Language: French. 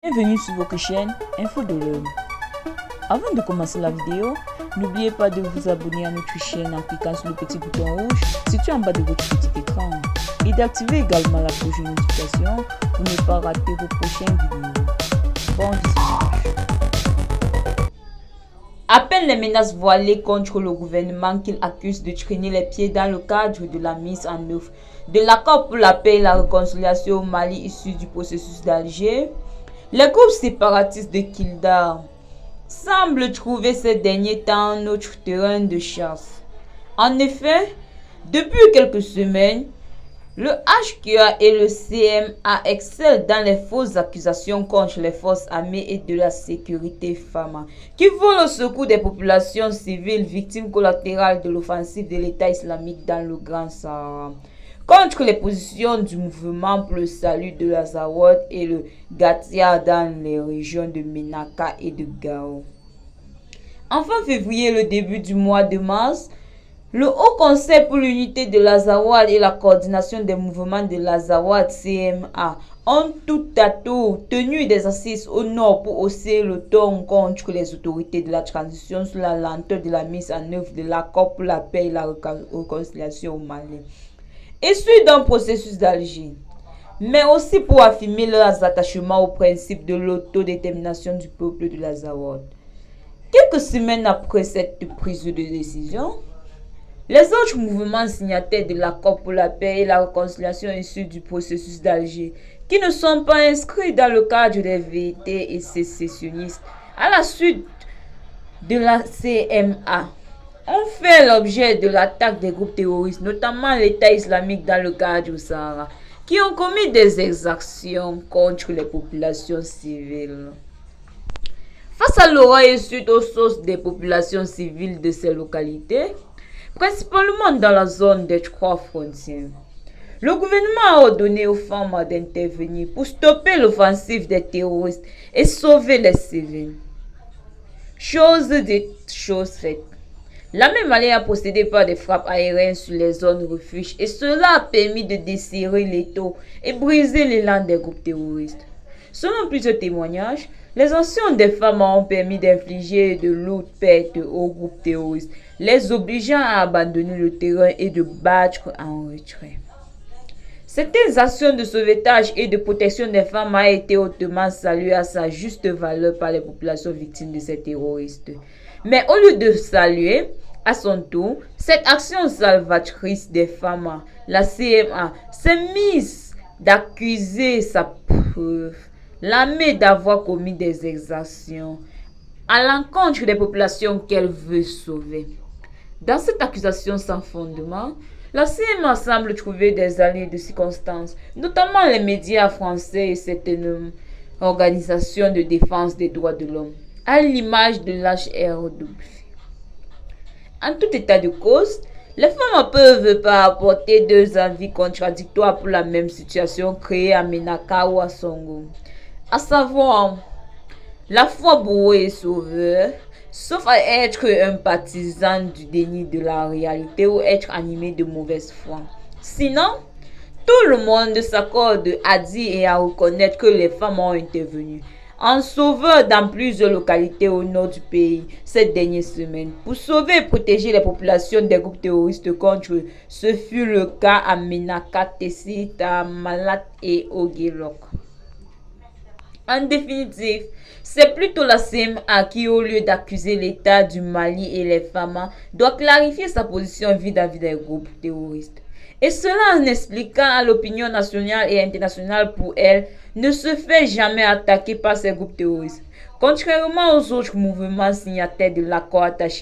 Bienvenue sur votre chaîne Info de l'Homme. Avant de commencer la vidéo, n'oubliez pas de vous abonner à notre chaîne en cliquant sur le petit bouton rouge situé en bas de votre petit écran et d'activer également la cloche de notification pour ne pas rater vos prochaines vidéos. Bon visionnage. À peine les menaces voilées contre le gouvernement qu'il accuse de traîner les pieds dans le cadre de la mise en œuvre de l'accord pour la paix et la réconciliation au Mali issu du processus d'Alger, les groupes séparatistes de Kildare semblent trouver ces derniers temps notre terrain de chasse. En effet, depuis quelques semaines, le HQA et le CMA excellent dans les fausses accusations contre les forces armées et de la sécurité FAMA, qui vont au secours des populations civiles victimes collatérales de l'offensive de l'État islamique dans le Grand Sahara, contre les positions du mouvement pour le salut de l'Azawad et le Gatia dans les régions de Menaka et de Gao. En fin février, le début du mois de mars, le Haut Conseil pour l'unité de l'Azawad et la coordination des mouvements de l'Azawad CMA ont tout à tour tenu des assises au nord pour hausser le ton contre les autorités de la transition sur la lenteur de la mise en œuvre de l'accord pour la paix et la réconciliation au Mali, issu d'un processus d'Alger, mais aussi pour affirmer leurs attachements au principe de l'autodétermination du peuple de l'Azawad. Quelques semaines après cette prise de décision, les autres mouvements signataires de l'accord pour la paix et la réconciliation issus du processus d'Alger, qui ne sont pas inscrits dans le cadre des vérités et sécessionnistes à la suite de la CMA, ont fait l'objet de l'attaque des groupes terroristes, notamment l'État islamique dans le cadre du Sahara, qui ont commis des exactions contre les populations civiles. Face à l'horreur et suite aux sources des populations civiles de ces localités, principalement dans la zone des trois frontières, le gouvernement a ordonné aux femmes d'intervenir pour stopper l'offensive des terroristes et sauver les civils. Chose dite, chose faite. L'armée malienne a procédé par des frappes aériennes sur les zones refuges et cela a permis de desserrer l'étau et briser l'élan des groupes terroristes. Selon plusieurs témoignages, les actions des femmes ont permis d'infliger de lourdes pertes aux groupes terroristes, les obligeant à abandonner le terrain et de battre en retrait. Certaines actions de sauvetage et de protection des femmes ont été hautement saluées à sa juste valeur par les populations victimes de ces terroristes. Mais au lieu de saluer, à son tour, cette action salvatrice des femmes, la CMA s'est mise d'accuser sa preuve, l'armée d'avoir commis des exactions à l'encontre des populations qu'elle veut sauver. Dans cette accusation sans fondement, la CMA semble trouver des alliés de circonstance, notamment les médias français et certaines organisations de défense des droits de l'homme, à l'image de l'HRW. En tout état de cause, les femmes peuvent pas apporter deux avis contradictoires pour la même situation créée à Menaka ou à Songo, à savoir la foi bourrée et sauveur, sauf à être un partisan du déni de la réalité ou être animé de mauvaise foi. Sinon, tout le monde s'accorde à dire et à reconnaître que les femmes ont intervenu en sauveur dans plusieurs localités au nord du pays cette dernière semaine pour sauver et protéger les populations des groupes terroristes contre eux. Ce fut le cas à Menaka, Tessit, Malat et Oguelok. En définitive, c'est plutôt la CMA qui, au lieu d'accuser l'État du Mali et les femmes, doit clarifier sa position vis-à-vis des groupes terroristes. Et cela en expliquant à l'opinion nationale et internationale pour elle ne se fait jamais attaquer par ces groupes terroristes, contrairement aux autres mouvements signataires de l'accord attaché